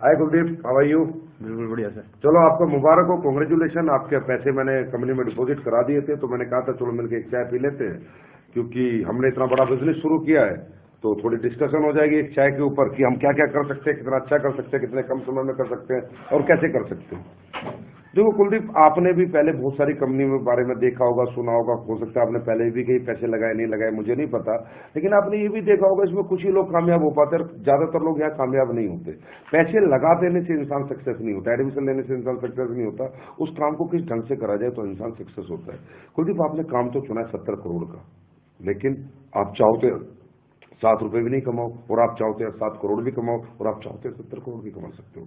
Hi Kuldeep, how are you? बिल्कुल बढ़िया sir. चलो आपको मुबारक हो, कांग्रेचुलेशन। आपके पैसे मैंने कंपनी में डिपॉजिट करा दिए थे, तो मैंने कहा था चलो मिलकर एक चाय पी लेते हैं, क्योंकि हमने इतना बड़ा बिजनेस शुरू किया है तो थोड़ी डिस्कशन हो जाएगी एक चाय के ऊपर कि हम क्या क्या कर सकते हैं, कितना अच्छा कर सकते हैं, कितने कम समय में कर सकते हैं और कैसे कर सकते हैं। देखो कुलदीप, आपने भी पहले बहुत सारी कंपनी में बारे में देखा होगा, सुना होगा, हो सकता है आपने पहले भी कहीं पैसे लगाए नहीं लगाए मुझे नहीं पता, लेकिन आपने ये भी देखा होगा इसमें कुछ ही लोग कामयाब हो पाते हैं, ज्यादातर लोग यहाँ कामयाब नहीं होते। पैसे लगा देने से इंसान सक्सेस नहीं होता, एडमिशन लेने से इंसान सक्सेस नहीं होता, उस काम को किस ढंग से करा जाए तो इंसान सक्सेस होता है। कुलदीप, आपने काम तो चुना है 70 करोड़ का, लेकिन आप चाहते 7 रुपए भी नहीं कमाओ और आप चाहते हैं 7 करोड़ भी कमाओ और आप चाहते हैं 70 करोड़ भी कमा सकते हो।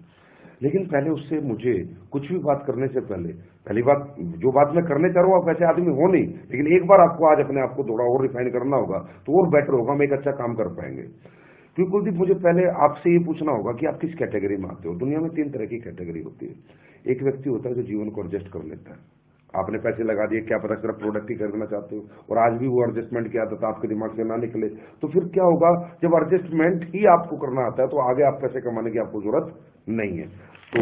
लेकिन पहले उससे मुझे कुछ भी बात करने से पहले, पहली बात, जो बात मैं करने चाह रहा हूं आप वैसे आदमी हो नहीं, लेकिन एक बार आपको आज अपने आप को थोड़ा और रिफाइन करना होगा तो और बेटर होगा, हम एक अच्छा काम कर पाएंगे। क्योंकि कुलदीप, मुझे पहले आपसे ये पूछना होगा कि आप किस कैटेगरी में आते हो। दुनिया में 3 तरह की कैटेगरी होती है। एक व्यक्ति होता है जो जीवन को एडजस्ट कर लेता है। आपने पैसे लगा दिए, क्या पता सिर्फ प्रोडक्ट ही खरीदना चाहते हो और आज भी वो एडजस्टमेंट की आदत आपके दिमाग से ना निकले, तो फिर क्या होगा? जब एडजस्टमेंट ही आपको करना आता है तो आगे आप पैसे कमाने की आपको जरूरत नहीं है। तो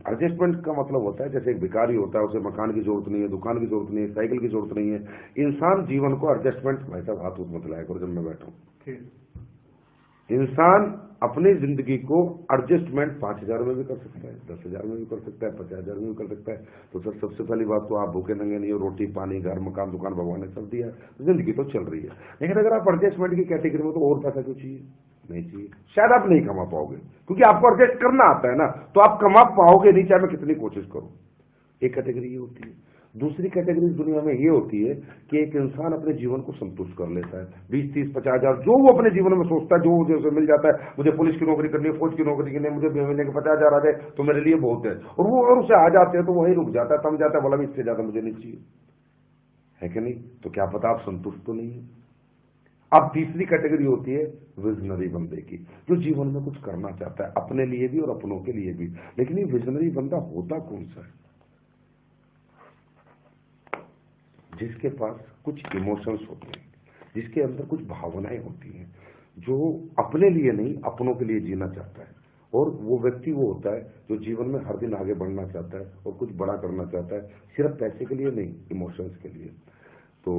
एडजस्टमेंट का मतलब होता है जैसे एक भिखारी होता है, उसे मकान की जरूरत नहीं है, दुकान की जरूरत नहीं है, साइकिल की जरूरत नहीं है। इंसान जीवन को एडजस्टमेंट, भाई साहब हाथ मत लाया करो जब मैं बैठा हूं। इंसान अपनी जिंदगी को एडजस्टमेंट 5,000 में भी कर सकता है, 10,000 में भी कर सकता है, 50,000 में भी कर सकता है। तो सर सबसे पहली बात तो आप भूखे नंगे नहीं हो, रोटी पानी घर मकान दुकान भगवान ने सब दिया है, तो जिंदगी तो चल रही है। लेकिन अगर आप एडजस्टमेंट की कैटेगरी में, तो और पैसा क्यों चाहिए? नहीं चाहिए। शायद आप नहीं कमा पाओगे, क्योंकि आपको एडजस्ट करना आता है ना, तो आप कमा पाओगे नहीं चाहे मैं कितनी कोशिश करूं। एक कैटेगरी ये होती है। दूसरी कैटेगरी दुनिया में ये होती है कि एक इंसान अपने जीवन को संतुष्ट कर लेता है, 20, 30, 50,000 जो वो अपने जीवन में सोचता है, जो मुझे उसे मिल जाता है। मुझे पुलिस की नौकरी करनी है, फौज की नौकरी करनी है, मुझे महीने के 50,000 आ जाए तो मेरे लिए बहुत है, और वो अगर उसे आ जाते हैं तो वहीं रुक जाता है, थम जाता है, बोला भी इससे ज्यादा मुझे नहीं चाहिए, है कि नहीं? तो क्या पता आप संतुष्ट तो नहीं है। अब तीसरी कैटेगरी होती है विजनरी बंदे की, जो जीवन में कुछ करना चाहता है, अपने लिए भी और अपनों के लिए भी। लेकिन ये विजनरी बंदा होता कौन सा है? जिसके पास कुछ इमोशंस होते हैं, जिसके अंदर कुछ भावनाएं होती हैं, जो अपने लिए नहीं अपनों के लिए जीना चाहता है। और वो व्यक्ति वो होता है जो जीवन में हर दिन आगे बढ़ना चाहता है और कुछ बड़ा करना चाहता है, सिर्फ पैसे के लिए नहीं, इमोशंस के लिए। तो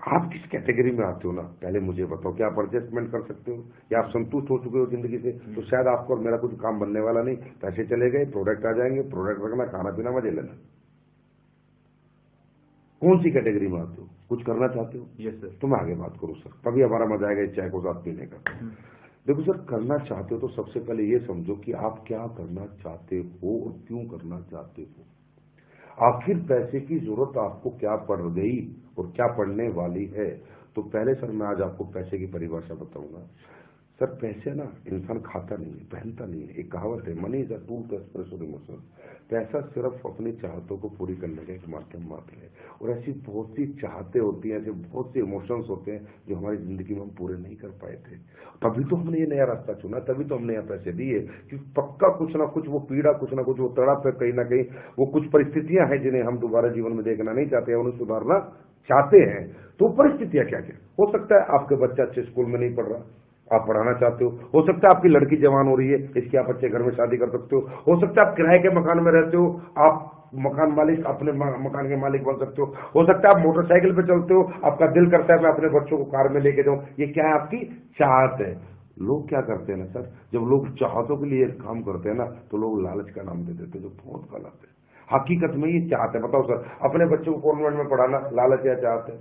आप किस कैटेगरी में आते हो ना, पहले मुझे बताओ। क्या आप एडजस्टमेंट कर सकते हो, या आप संतुष्ट हो चुके हो जिंदगी से? तो शायद आपको और मेरा कुछ काम बनने वाला नहीं, पैसे चले गए, प्रोडक्ट आ जाएंगे, प्रोडक्ट रखना, खाना पीना, मजे लेना। कौन सी कैटेगरी में आते हो? कुछ करना चाहते हो? Yes sir. तो मैं आगे बात करूं सर, तभी हमारा मजा आएगा इस चाय को साथ पीने का। देखो सर, करना चाहते हो तो सबसे पहले ये समझो कि आप क्या करना चाहते हो और क्यों करना चाहते हो। आखिर पैसे की जरूरत आपको क्या पड़ गई और क्या पड़ने वाली है? तो पहले सर मैं आज आपको पैसे की परिभाषा बताऊंगा। सर पैसे ना इंसान खाता नहीं है, पहनता नहीं है। एक कहावत है, money is a tool to express your emotion. पैसा सिर्फ अपनी चाहतों को पूरी करने का एक माध्यम मात्र है। और ऐसी बहुत सी चाहते होती हैं, ऐसे बहुत से इमोशंस होते हैं जो हमारी जिंदगी में हम पूरे नहीं कर पाए थे। तभी तो हमने ये नया रास्ता चुना, तभी तो हमने यहाँ पैसे दिए कि पक्का कुछ ना कुछ वो पीड़ा, कुछ ना कुछ वो तड़प है, कहीं ना कहीं वो कुछ परिस्थितियां हैं जिन्हें हम दोबारा जीवन में देखना नहीं चाहते हैं, उन्हें सुधारना चाहते हैं। तो परिस्थितियां क्या क्या हो सकता है? आपके बच्चा अच्छे स्कूल में नहीं पढ़ रहा, आप पढ़ाना चाहते हो सकता है आपकी लड़की जवान हो रही है, इसकी आप अच्छे घर में शादी कर सकते हो सकता है आप किराए के मकान में रहते हो, आप मकान मालिक, अपने मकान के मालिक बन सकते हो सकता है आप मोटरसाइकिल पे चलते हो, आपका दिल करता है मैं अपने बच्चों को कार में लेके जाऊं। ये क्या है? आपकी चाहत है। लोग क्या करते हैं ना सर, जब लोग चाहतों के लिए काम करते हैं ना, तो लोग लालच का नाम दे देते हैं, जो बहुत गलत है। हकीकत में ये चाहते हैं। बताओ सर, अपने बच्चों को कॉन्वेंट में पढ़ाना लालच या चाहते हैं?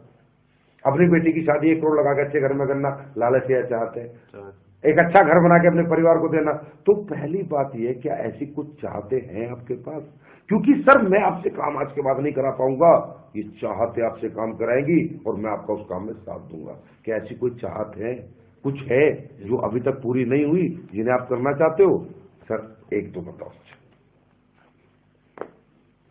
अपनी बेटी की शादी 1 करोड़ लगा के अच्छे घर में करना लालच या चाहते हैं? एक अच्छा घर बना के अपने परिवार को देना। तो पहली बात यह, क्या ऐसी कुछ चाहते हैं आपके पास? क्योंकि सर मैं आपसे काम आज के बाद नहीं करा पाऊंगा, ये चाहते आपसे काम कराएंगी और मैं आपका उस काम में साथ दूंगा। क्या ऐसी कोई चाहत है, कुछ है जो अभी तक पूरी नहीं हुई, जिन्हें आप करना चाहते हो? सर एक तो बताओ।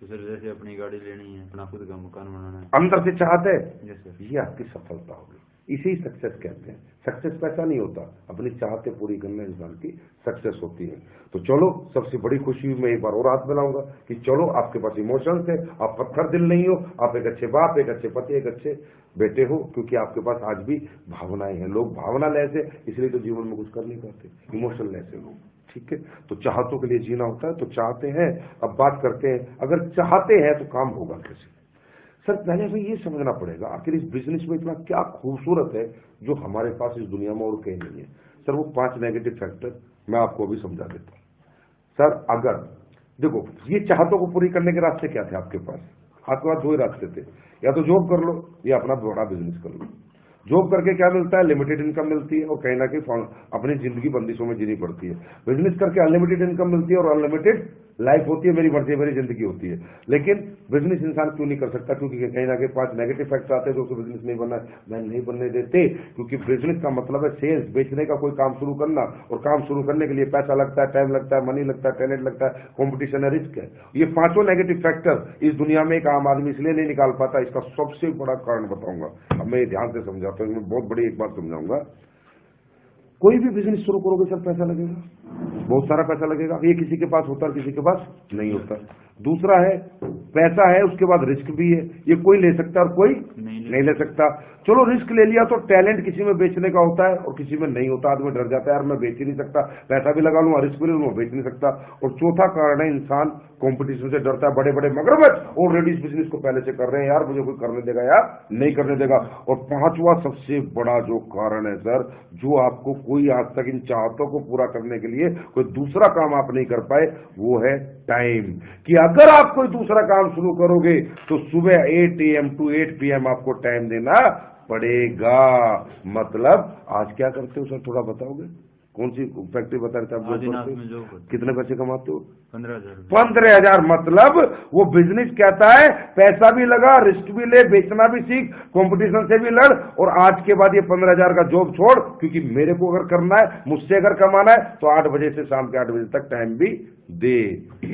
तो सर जैसे अपनी गाड़ी लेनी है, अपना खुद का मकान बनाना है, अंदर से चाहत है, यस सर। ये आपकी सफलता होगी, इसी सक्सेस कहते हैं। सक्सेस पैसा नहीं होता, अपनी चाहते पूरी करने इंसान की सक्सेस होती है। तो चलो, सबसे बड़ी खुशी मैं एक बार और हाथ मिलाऊंगा कि चलो आपके पास इमोशंस है, आप पत्थर दिल नहीं हो, आप एक अच्छे बाप, एक अच्छे पति, एक अच्छे बेटे हो, क्योंकि आपके पास आज भी भावनाएं हैं। लोग भावना लेस है, इसलिए तो जीवन में कुछ कर नहीं पाते, इमोशन लेस है लोग। ठीक है, तो चाहतों के लिए जीना होता है, तो चाहते हैं। अब बात करते हैं, अगर चाहते हैं तो काम होगा कैसे। सर पहले हमें ये समझना पड़ेगा आखिर इस बिजनेस में इतना क्या खूबसूरत है जो हमारे पास इस दुनिया में और कहीं नहीं है। सर वो 5 नेगेटिव फैक्टर मैं आपको अभी समझा देता हूं। सर अगर देखो, ये चाहतों को पूरी करने के रास्ते क्या थे आपके पास? आपके पास 2 ही रास्ते थे, या तो जॉब कर लो या अपना बड़ा बिजनेस कर लो। जॉब करके क्या मिलता है? लिमिटेड इनकम मिलती है और कहीं ना कहीं अपनी जिंदगी बंदिशों में जीनी पड़ती है। बिजनेस करके अनलिमिटेड इनकम मिलती है और अनलिमिटेड लाइफ होती है, मेरी मर्जी मेरी जिंदगी होती है। लेकिन बिजनेस इंसान क्यों नहीं कर सकता? क्योंकि कहीं ना कहीं 5 नेगेटिव फैक्टर आते हैं जो उसे बिजनेस नहीं बनना मैं नहीं बनने देते। क्योंकि बिजनेस का मतलब है सेल्स, बेचने का कोई काम शुरू करना, और काम शुरू करने के लिए पैसा लगता है, टाइम लगता है, मनी लगता है, टैलेंट लगता है, कॉम्पिटिशन है, रिस्क है। ये 5 नेगेटिव फैक्टर इस दुनिया में एक आम आदमी इसलिए नहीं निकाल पाता। इसका सबसे बड़ा कारण बताऊंगा, अब मैं ध्यान से समझाता हूं, मैं बहुत बड़ी एक बात समझाऊंगा। कोई भी बिजनेस शुरू करोगे सर पैसा लगेगा, बहुत सारा पैसा लगेगा। ये किसी के पास होता है, किसी के पास नहीं होता। दूसरा है पैसा है, उसके बाद रिस्क भी है। ये कोई ले सकता है और कोई नहीं ले सकता। चलो रिस्क ले लिया तो टैलेंट किसी में बेचने का होता है और किसी में नहीं होता। आदमी डर जाता है, यार मैं बेच ही नहीं सकता, पैसा भी लगा लूंगा, रिस्क भी ले लूंगा, बेच नहीं सकता। और चौथा कारण है इंसान कंपटीशन से डरता है। बड़े बड़े मगरमच्छ ऑलरेडी इस बिजनेस को पहले से कर रहे हैं, यार मुझे कोई करने देगा या नहीं करने देगा। और 5वां सबसे बड़ा जो कारण है सर, जो आपको कोई आज तक इन चाहतों को पूरा करने के लिए कोई दूसरा काम आप नहीं कर पाए, वो है टाइम। कि अगर आप कोई दूसरा काम शुरू करोगे तो सुबह 8 AM to 8 PM आपको टाइम देना पड़ेगा। मतलब आज क्या करते हो सर, थोड़ा बताओगे? कौन सी फैक्ट्री बता रहे थे आप जॉब करते हो? कितने पैसे कमाते हो? 15,000। 15,000। मतलब वो बिजनेस कहता है पैसा भी लगा, रिस्क भी ले, बेचना भी सीख, कंपटीशन से भी लड़, और आज के बाद ये 15,000 का जॉब छोड़, क्योंकि मेरे को अगर करना है, मुझसे अगर कमाना है तो 8 बजे से शाम के 8 बजे तक टाइम भी दे।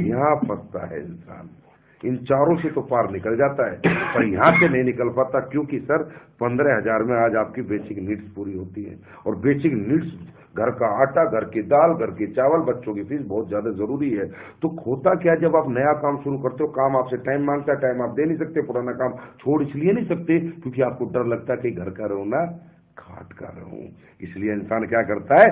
यहां फंसता है इंसान। इन चारों से तो पार निकल जाता है, पर यहां से नहीं निकल पाता। क्योंकि सर 15,000 में आज आपकी बेसिक नीड्स पूरी होती है, और बेसिक नीड्स घर का आटा, घर की दाल, घर के चावल, बच्चों की फीस बहुत ज्यादा जरूरी है। तो होता क्या, जब आप नया काम शुरू करते हो, काम आपसे टाइम मांगता है, टाइम आप दे नहीं सकते, पुराना काम छोड़ इसलिए नहीं सकते क्योंकि आपको डर लगता है कि घर का रहो ना घाट का रहूं। इसलिए इंसान क्या करता है,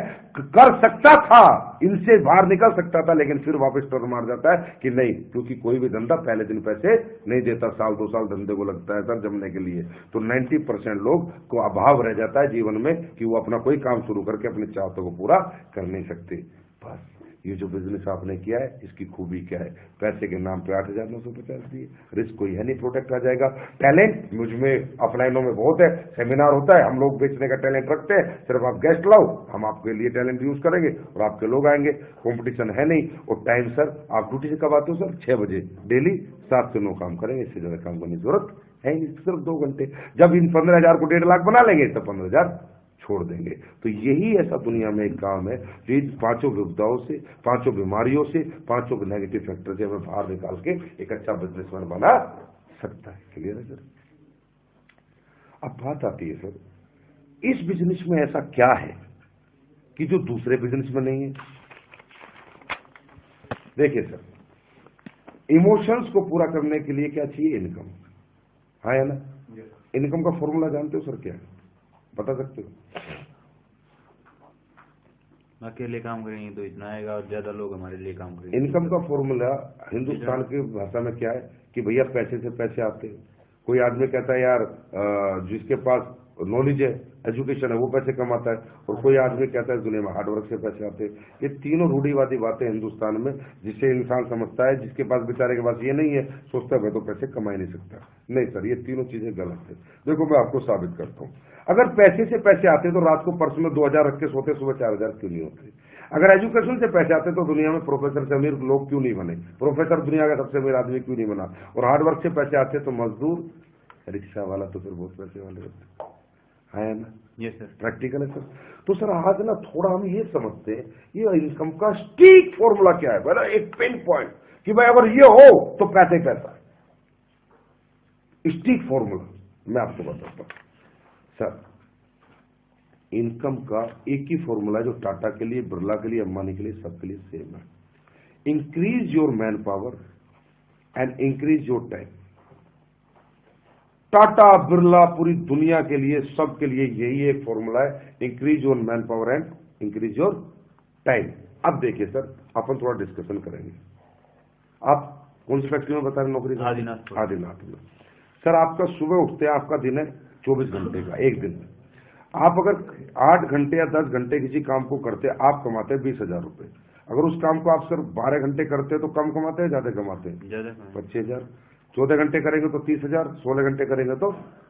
कर सकता था, इनसे बाहर निकल सकता था, लेकिन फिर वापस टर्न मार जाता है कि नहीं, क्योंकि कोई भी धंधा पहले दिन पैसे नहीं देता, साल 2 साल धंधे को लगता है सर जमने के लिए। तो 90% लोग को अभाव रह जाता है जीवन में कि वो अपना कोई काम शुरू करके अपनी चाहतों को पूरा कर नहीं सकते। बस ये जो बिजनेस आपने किया है, इसकी खूबी क्या है? पैसे के नाम पे 8,950 दिए, रिस्क कोई है नहीं, प्रोटेक्ट आ जाएगा। टैलेंट मुझ में अपलाइनों में बहुत है, सेमिनार होता है, हम लोग बेचने का टैलेंट रखते हैं, सिर्फ आप गेस्ट लाओ, हम आपके लिए टैलेंट यूज करेंगे और आपके लोग आएंगे। कंपटीशन है नहीं। और टाइम सर आप ड्यूटी से कब आते हो सर? 6 बजे डेली, 7 से 9 काम करेंगे, इससे ज्यादा काम करने की जरूरत है नहीं, सिर्फ 2 घंटे। जब इन 15,000 को 1.5 लाख बना लेंगे तो 15,000 छोड़ देंगे। तो यही ऐसा दुनिया में एक काम है जो इन 5 विपदाओं से, 5 बीमारियों से, 5 नेगेटिव फैक्टर से हमें बाहर निकाल के एक अच्छा बिजनेसमैन बना सकता है। क्लियर है सर? अब बात आती है सर, इस बिजनेस में ऐसा क्या है कि जो दूसरे बिजनेस में नहीं है? देखिए सर, इमोशंस को पूरा करने के लिए क्या चाहिए? इनकम। हाँ है ना? इनकम का फॉर्मूला जानते हो सर क्या है? बता सकते हो? अकेले काम करेंगे तो इतना आएगा और ज्यादा लोग हमारे लिए काम करेंगे। इनकम का फॉर्मूला हिंदुस्तान की भाषा में क्या है कि भैया पैसे से पैसे आते हैं। कोई आदमी कहता है यार जिसके पास नॉलेज है, एजुकेशन है, वो पैसे कमाता है, और कोई आदमी कहता है दुनिया में हार्डवर्क से पैसे आते हैं। ये तीनों रूढ़िवादी बातें हिंदुस्तान में, जिससे इंसान समझता है, जिसके पास बेचारे के पास ये नहीं है, सोचता है मैं तो पैसे कमा ही नहीं सकता। नहीं सर, ये तीनों चीजें गलत है। देखो मैं आपको साबित करता हूं। अगर पैसे से पैसे आते तो रात को पर्स में 2,000 रख के सोते, सुबह 4,000 क्यों नहीं होते? अगर एजुकेशन से पैसे आते तो दुनिया में प्रोफेसर से अमीर लोग क्यों नहीं बने? प्रोफेसर दुनिया का सबसे अमीर आदमी क्यों नहीं बना? और हार्डवर्क से पैसे आते तो मजदूर, रिक्शा वाला तो फिर बहुत पैसे वाले होते है ना? ये सर प्रैक्टिकल है सर। तो सर आज ना थोड़ा हम ये समझते हैं ये इनकम का स्टीक फॉर्मूला क्या है, बोला एक पिन पॉइंट कि भाई अगर ये हो तो पैसे ही पैसा है। स्टीक फॉर्मूला मैं आपको बताता हूं सर। इनकम का एक ही फॉर्मूला है जो टाटा के लिए, बिरला के लिए, अंबानी के लिए, सबके लिए सेम है। Increase your man power and increase your time. Tata, Birla, पूरी दुनिया के लिए, सबके लिए यही एक फॉर्मूला है, increase your man power and increase your time. अब देखिए सर, अपन थोड़ा डिस्कशन करेंगे। आप कौन सी फैक्ट्री में बता रहे नौकरी? आदिनाथ। आदिनाथ में। सर आपका सुबह उठते हैं, आपका दिन है 24 घंटे का, एक दिन में आप अगर 8 घंटे या 10 घंटे किसी काम को करते, आप कमाते हैं 20,000 रुपए। अगर उस काम को आप सिर्फ 12 घंटे करते हैं तो कम कमाते हैं, ज्यादा कमाते हैं? ज्यादा। 25,000। 14 घंटे करेंगे तो 30,000, 16 घंटे करेंगे तो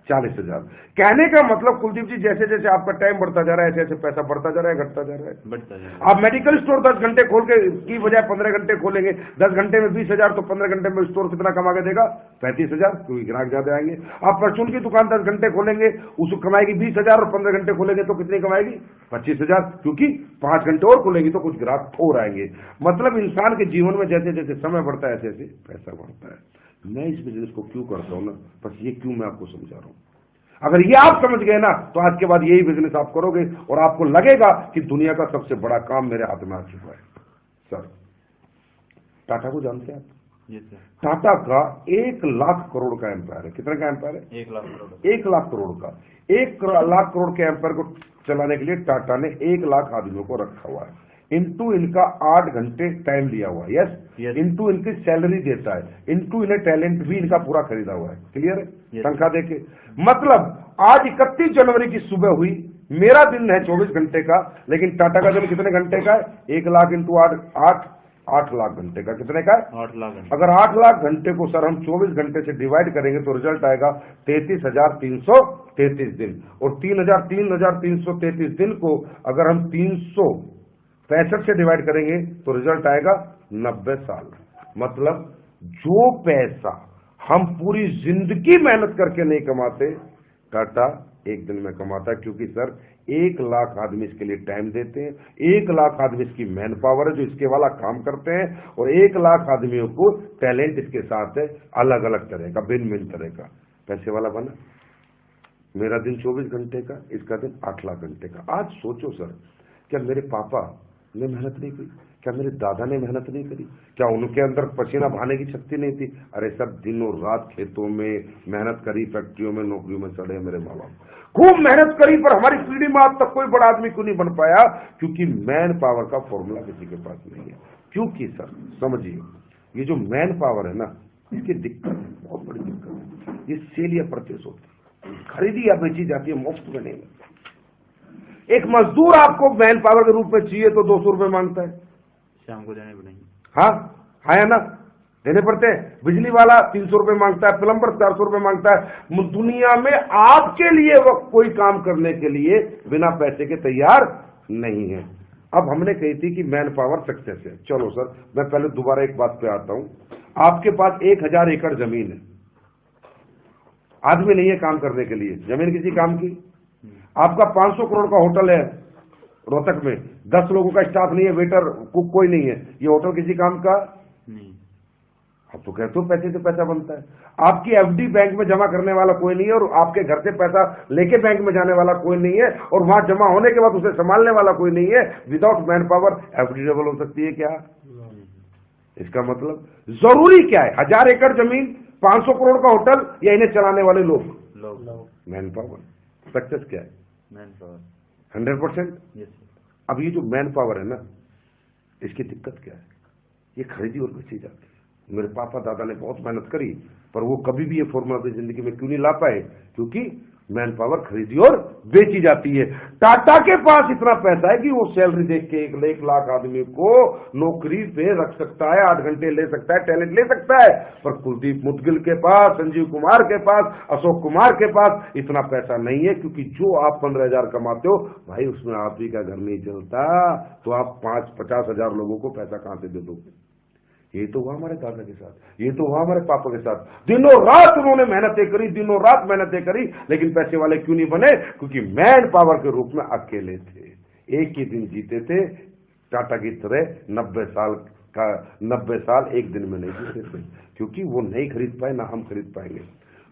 40,000। कहने का मतलब कुलदीप जी, जैसे जैसे आपका टाइम बढ़ता जा रहा है, ऐसे ऐसे पैसा बढ़ता जा रहा है, घटता जा रहा है, बढ़ता जा रहा आप मेडिकल स्टोर 10 घंटे खोल के की बजाय 15 घंटे खोलेंगे, 10 घंटे में 20,000, तो 15 घंटे में स्टोर कितना कमा के देगा? 35,000, क्योंकि ग्राहक ज्यादा आएंगे। आप परचून की दुकान 10 घंटे खोलेंगे, उसको कमाएगी 20,000, और 15 घंटे खोलेंगे तो कितनी कमाएगी? 25,000, क्योंकि 5 घंटे और खोलेगी तो कुछ ग्राहक और आएंगे। मतलब इंसान के जीवन में जैसे जैसे समय बढ़ता है, ऐसे ऐसे पैसा बढ़ता है। मैं इस बिजनेस को क्यों करता हूं ना, बस ये क्यों मैं आपको समझा रहा हूं। अगर ये आप समझ गए ना, तो आज के बाद यही बिजनेस आप करोगे और आपको लगेगा कि दुनिया का सबसे बड़ा काम मेरे हाथ में आ चुका है। सर, टाटा को जानते हैं आप? जी सर। टाटा का 1 लाख करोड़ का एम्पायर है। कितने का एम्पायर है? 1 लाख करोड़। 1 लाख करोड़ का। 1 लाख करोड़ के एम्पायर को चलाने के लिए टाटा ने 1 लाख आदमियों को रखा हुआ है। इनटू इनका 8 घंटे टाइम दिया हुआ है। यस। इनटू इनकी सैलरी देता है, इनटू इन्हें टैलेंट भी इनका पूरा खरीदा हुआ है। क्लियर है? तनख्वाह देके मतलब आज 31 जनवरी की सुबह हुई, मेरा दिन है 24 घंटे का, लेकिन टाटा का दिन कितने घंटे का है? 1 लाख इंटू 8 लाख घंटे का। कितने का है? 8 लाख। अगर 8 लाख घंटे को सर हम 24 घंटे से डिवाइड करेंगे तो रिजल्ट आएगा 33,333 दिन। और 3,333 दिन को अगर हम 365 से डिवाइड करेंगे तो रिजल्ट आएगा 90 साल। मतलब जो पैसा हम पूरी जिंदगी मेहनत करके नहीं कमाते, टाटा एक दिन में कमाता है। क्योंकि सर 1 लाख आदमी इसके लिए टाइम देते हैं, 1 लाख आदमी इसकी मैन पावर है जो इसके वाला काम करते हैं, और 1 लाख आदमियों को टैलेंट इसके साथ है, अलग अलग तरह का, भिन्न भिन्न तरह का। पैसे वाला बना। मेरा दिन 24 घंटे का, इसका दिन 8 लाख घंटे का। आज सोचो सर, क्या मेरे पापा ने मेहनत नहीं की? क्या मेरे दादा ने मेहनत नहीं करी? क्या उनके अंदर पसीना बहाने की शक्ति नहीं थी? अरे सर, दिनों रात खेतों में मेहनत करी, फैक्ट्रियों में, नौकरियों में चढ़े मेरे माँ बाप, खूब मेहनत करी, पर हमारी पीढ़ी में आज तक कोई बड़ा आदमी क्यों नहीं बन पाया? क्योंकि मैन पावर का फॉर्मूला किसी के पास नहीं है। क्योंकि सर समझिए, ये जो मैन पावर है ना, इसकी दिक्कत है, बहुत बड़ी दिक्कत है। ये सेल या परचेस होती है, खरीदी या बेची जाती है, मुफ्त में नहीं मिलती। एक मजदूर आपको मैन पावर के रूप में चाहिए तो 200 रुपए मांगता है, शाम को देने पड़ेंगे। हाँ है ना, देने पड़ते हैं। बिजली वाला 300 रुपए मांगता है, प्लम्बर 400 रुपए मांगता है। दुनिया में आपके लिए वो कोई काम करने के लिए बिना पैसे के तैयार नहीं है। अब हमने कही थी कि मैन पावर सक्सेस है। चलो सर, मैं पहले दोबारा एक बात पे आता हूं। आपके पास 1000 एकड़ जमीन है, आदमी नहीं है काम करने के लिए, जमीन किसी काम की। आपका 500 करोड़ का होटल है रोहतक में, 10 लोगों का स्टाफ नहीं है, वेटर कुक कोई नहीं है, ये होटल किसी काम का नहीं। अब तो कहते हो पैसे से पैसा बनता है। आपकी एफडी बैंक में जमा करने वाला कोई नहीं है, और आपके घर से पैसा लेके बैंक में जाने वाला कोई नहीं है, और वहां जमा होने के बाद उसे संभालने वाला कोई नहीं है। Without man power FD double हो सकती है क्या? इसका मतलब जरूरी क्या है? 1000 एकड़ जमीन, 500 करोड़ का होटल, या इन्हें चलाने वाले लोग? Man power. सक्सेस क्या है? Man power 100%। यस। अब ये जो मैन पावर है ना, इसकी दिक्कत क्या है? ये खरीदी और बेची जाती है। मेरे पापा दादा ने बहुत मेहनत करी, पर वो कभी भी ये फॉर्मूला अपनी जिंदगी में क्यों नहीं ला पाए? क्योंकि मैन पावर खरीदी और बेची जाती है। टाटा के पास इतना पैसा है कि वो सैलरी देख के 1 लाख आदमी को नौकरी पे रख सकता है, 8 घंटे ले सकता है, टैलेंट ले सकता है। पर कुलदीप मुदगिल के पास, संजीव कुमार के पास, अशोक कुमार के पास इतना पैसा नहीं है। क्योंकि जो आप 15,000 कमाते हो भाई, उसमें आप ही का घर नहीं चलता, तो आप 50 हजार लोगों को पैसा कहां से दे दोगे? ये तो हुआ हमारे दादा के साथ, ये तो हुआ हमारे पापा के साथ। दिनों रात उन्होंने मेहनतें करी, दिनों रात मेहनतें करी, लेकिन पैसे वाले क्यों नहीं बने? क्योंकि मैन पावर के रूप में अकेले थे, एक ही दिन जीते थे। टाटा की तरह 90 साल एक दिन में नहीं जीते थे, क्योंकि वो नहीं खरीद पाए, ना हम खरीद पाएंगे।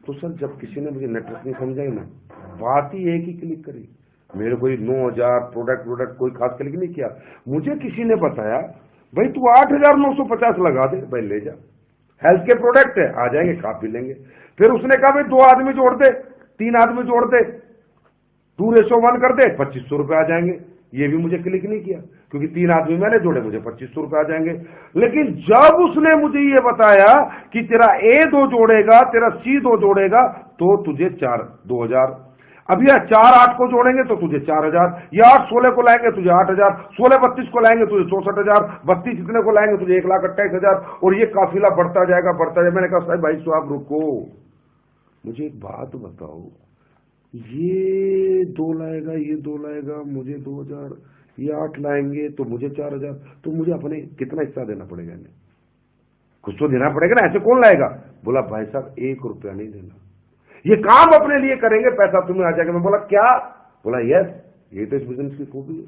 तो सर, जब किसी ने मुझे नेटवर्क नहीं समझाई ना, बात ही एक ही क्लिक करी। मेरे कोई 9000 प्रोडक्ट कोई खास क्लिक नहीं किया। मुझे किसी ने बताया, भाई तू 8,950 लगा दे, भाई ले जा, हेल्थ के प्रोडक्ट है, आ जाएंगे, खा पी लेंगे। फिर उसने कहा भाई 2 आदमी जोड़ दे, 3 आदमी जोड़ दे, 2:1 कर दे, 2500 रुपए आ जाएंगे। ये भी मुझे क्लिक नहीं किया। क्योंकि 3 आदमी मैंने जोड़े, मुझे 2500 रुपए आ जाएंगे। लेकिन जब उसने मुझे ये बताया कि तेरा A2 जोड़ेगा, तेरा C2 जोड़ेगा, तो तुझे 2000, अब यह 4 8 को जोड़ेंगे तो तुझे 4000, ये 8 16 को लाएंगे तुझे 8000, 16 32 को लाएंगे तुझे 64,000, 32 इतने को लाएंगे तुझे 1,28,000, और ये काफिला बढ़ता जाएगा बढ़ता जाएगा। मैंने कहा साहब भाई साहब रुको, मुझे एक बात बताओ, ये 2 लाएगा, ये 2 लाएगा, मुझे 2000, ये 8 लाएंगे तो मुझे 4000, तो मुझे अपने कितना हिस्सा देना पड़ेगा इन्हें? कुछ तो देना पड़ेगा ना, ऐसे कौन लाएगा? बोला भाई साहब 1 रुपया नहीं देना, ये काम अपने लिए करेंगे, पैसा तुम्हें आ जाएगा। मैं बोला क्या? बोला यस, ये तो इस बिजनेस की खूबी है,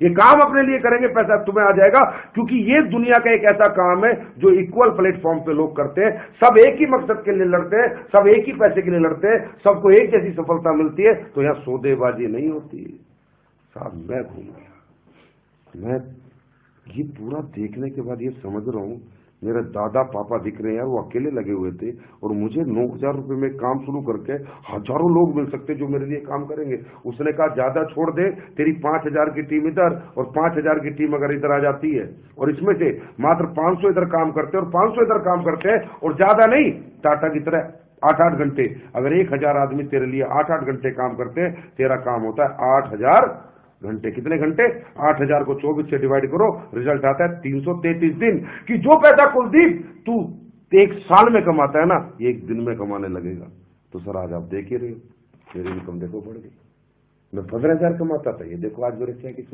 ये काम अपने लिए करेंगे, पैसा तुम्हें आ जाएगा, क्योंकि ये दुनिया का एक ऐसा काम है जो इक्वल प्लेटफॉर्म पे लोग करते हैं, सब एक ही मकसद के लिए लड़ते हैं, सब एक ही पैसे के लिए लड़ते हैं, सबको एक जैसी सफलता मिलती है, तो यहां सौदेबाजी नहीं होती। साहब मैं घूम गया, मैं ये पूरा देखने के बाद ये समझ रहा हूं, मेरे दादा पापा दिख रहे हैं यार, वो अकेले लगे हुए थे, और मुझे 9,000 रुपए में काम शुरू करके हजारों लोग मिल सकते जो मेरे लिए काम करेंगे। उसने कहा ज्यादा छोड़ दे, तेरी 5,000 की टीम इधर और 5,000 की टीम अगर इधर आ जाती है, और इसमें से मात्र 500 इधर काम करते हैं और 500 इधर काम करते हैं, और ज्यादा नहीं, टाटा की तरह 8-8 घंटे, अगर 1,000 आदमी तेरे लिए 8-8 घंटे काम करते हैं, तेरा काम होता है 8,000 घंटे। कितने घंटे? 8,000 को 24 से डिवाइड करो, रिजल्ट आता है 333 दिन। कि जो पैसा कुलदीप तू 1 साल में कमाता है ना, ये 1 दिन में कमाने लगेगा। तो सर आज आप देख ही रहे हो, मेरी इनकम देखो बढ़ गई। मैं 15,000 कमाता था, ये देखो आज मेरे चेक इस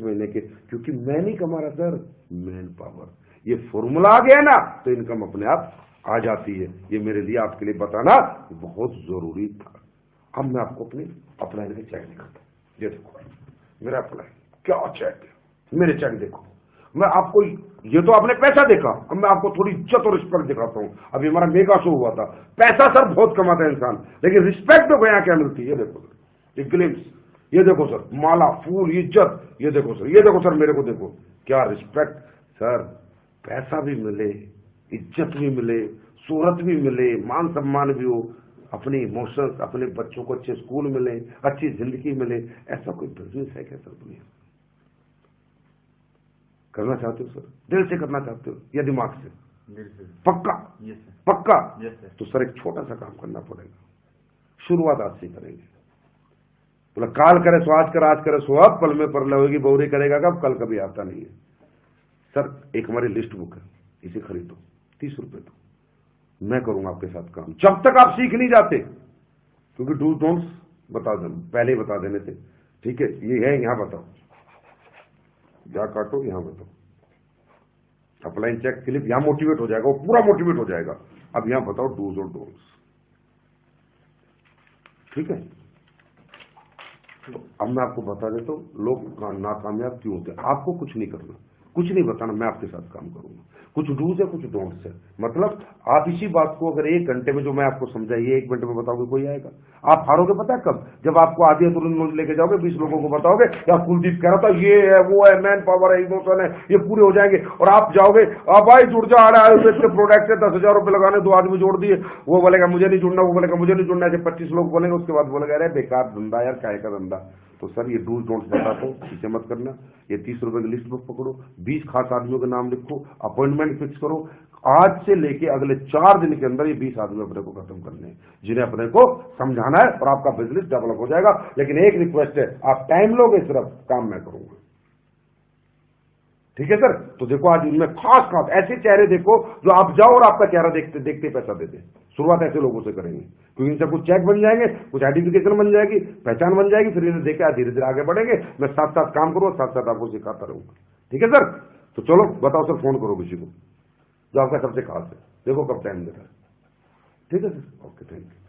महीने के, क्योंकि मैं नहीं कमा रहा सर, मैन पावर, ये फॉर्मूला आ गया ना, तो इनकम अपने आप आ जाती है। ये मेरे लिए आपके लिए बताना बहुत जरूरी था। अब मैं आपको अपना चेक दिखाता हूं, ये देखो मेरा अप्लाई, क्या चेक है, मेरे चेक देखो। मैं आपको, ये तो आपने पैसा देखा, अब मैं आपको थोड़ी इज्जत और रिस्पेक्ट दिखाता हूं। अभी हमारा मेगा शो हुआ था, पैसा सर बहुत कमाता है इंसान, लेकिन रिस्पेक्ट देखो यहां क्या मिलती है। ये देखो सर, ये ग्लिम्स, ये देखो सर, माला, फूल, इज्जत, ये देखो सर, ये देखो सर, मेरे को देखो क्या रिस्पेक्ट। सर पैसा भी मिले, इज्जत भी मिले, शोहरत भी मिले, मान सम्मान भी हो, अपने इमोशंस, अपने बच्चों को अच्छे स्कूल मिले, अच्छी जिंदगी मिले, ऐसा कोई बिजनेस है क्या सर दुनिया? करना चाहते हो सर? दिल से करना चाहते हो या दिमाग से? दिल से। पक्का? Yes sir. पक्का? Yes sir. तो सर एक छोटा सा काम करना पड़ेगा, शुरुआत आज से करेंगे। बोला काल करे सो आज कर, आज करे सो अब, पल में परलय होगी, बहुरी करेगा कब, कल कभी आता नहीं है। सर एक हमारी लिस्ट बुक है, इसे खरीदो, 30 रुपए दो, मैं करूंगा आपके साथ काम, जब तक आप सीख नहीं जाते, क्योंकि डू डोंट्स बता दे, पहले ही बता देने थे, ठीक है? ये है, यहां बताओ, जा काटो, यहां बताओ, अप्लाई चेक क्लिप, यहां मोटिवेट हो जाएगा, वो पूरा मोटिवेट हो जाएगा। अब यहां बताओ डूज और डोंट्स, ठीक है? तो अब मैं आपको बता देता हूं लोग नाकामयाब क्यों होते हैं। आपको कुछ नहीं करना, कुछ नहीं बताना, मैं आपके साथ काम करूंगा। कुछ डूज है, कुछ डोंट्स है, मतलब आप इसी बात को अगर 1 घंटे में जो मैं आपको समझाइए 1 मिनट में बताओगे, कोई आएगा? आप हारोगे पता है कब? जब आपको आधी अधूरी नॉलेज लेके जाओगे, 20 लोगों को बताओगे या कुलदीप कह रहा था ये है, वो है, मैन पावर है, इमोशन है, ये पूरे हो जाएंगे, और आप जाओगे, अब भाई जुड़ जा, आयुर्वेद के प्रोडक्ट है, 10,000 रुपए लगाने, 2 आदमी जोड़ दिए, वो बोलेगा मुझे नहीं जुड़ना, वो बोलेगा मुझे नहीं जुड़ना, ऐसे 25 लोग बोलेंगे, उसके बाद बोलेगा अरे बेकार धंधा यार, काय का धंधा। तो सर ये डूज डोंट्स बताता हूं, इसे मत करना। ये 30 रुपए की लिस्ट बुक पकड़ो, 20 खास आदमियों के नाम लिखो, अपॉइंटमेंट फिक्स करो, आज से लेके अगले 4 दिन के अंदर ये 20 आदमी अपने को खत्म करने हैं, जिन्हें अपने को समझाना है, और आपका बिजनेस डेवलप हो जाएगा। लेकिन एक रिक्वेस्ट है, आप टाइम लोगे, सिर्फ काम मैं करूंगा, ठीक है सर? तो देखो आज इनमें खास खास ऐसे चेहरे देखो जो आप जाओ और आपका चेहरा देखते देखते पैसा दे दे। शुरुआत ऐसे लोगों से करेंगे, क्योंकि इनसे कुछ चेक बन जाएंगे, कुछ आइडेंटिफिकेशन बन जाएगी, पहचान बन जाएगी, फिर इन्हें देखा धीरे धीरे आगे बढ़ेंगे। मैं साथ साथ काम करूंगा, साथ साथ आपको सिखाता रहूंगा, ठीक है सर? तो चलो बताओ सर, फोन करो किसी को जो आपका सबसे खास है, देखो कब टाइम दे रहा है, ठीक है सर? Okay, thank you.